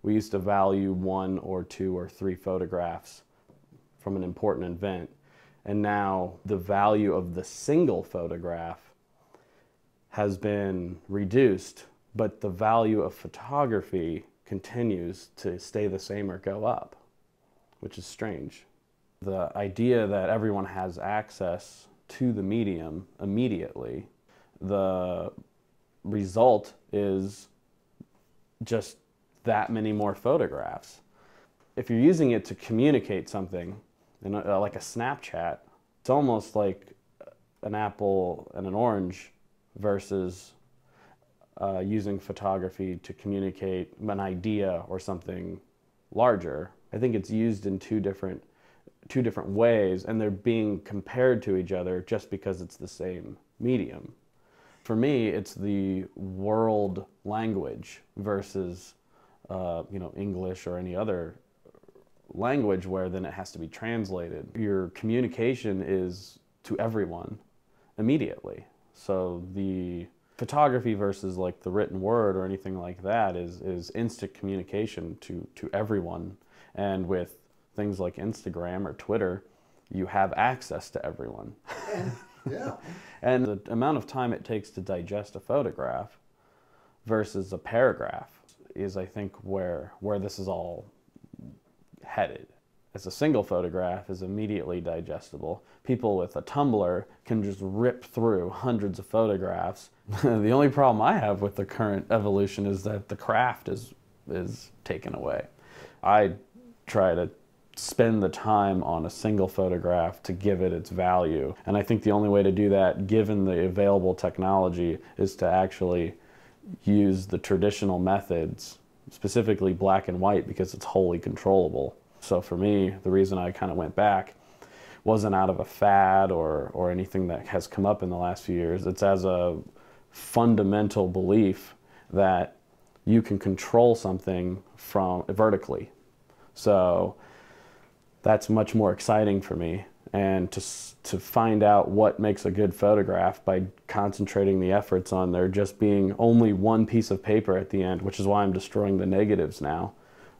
we used to value 1 or 2 or 3 photographs from an important event. And now the value of the single photograph has been reduced, but the value of photography continues to stay the same or go up, which is strange. The idea that everyone has access to the medium immediately, the result is just that many more photographs. If you're using it to communicate something, like a Snapchat, it's almost like an apple and an orange versus using photography to communicate an idea or something larger. I think it's used in two different ways, and they're being compared to each other just because it's the same medium. For me, it's the world language versus English or any other language where then it has to be translated. Your communication is to everyone immediately. So the photography versus like the written word or anything like that is instant communication to everyone. And with things like Instagram or Twitter, you have access to everyone. Yeah. And the amount of time it takes to digest a photograph versus a paragraph is, I think, where this is all headed. As a single photograph is immediately digestible. People with a Tumblr can just rip through hundreds of photographs. The only problem I have with the current evolution is that the craft is taken away. I try to spend the time on a single photograph to give it its value. And I think the only way to do that, given the available technology, is to actually use the traditional methods, specifically black and white, because it's wholly controllable. So for me, the reason I kind of went back wasn't out of a fad or anything that has come up in the last few years. It's as a fundamental belief that you can control something from vertically. So that's much more exciting for me. And to find out what makes a good photograph by concentrating the efforts on there just being only one piece of paper at the end, which is why I'm destroying the negatives now.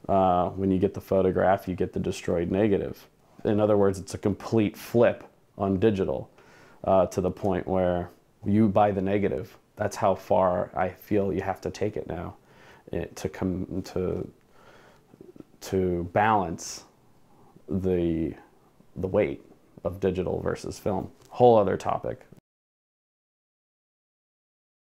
When you get the photograph, you get the destroyed negative. In other words, it's a complete flip on digital to the point where you buy the negative. That's how far I feel you have to take it now to balance the weight of digital versus film. Whole other topic.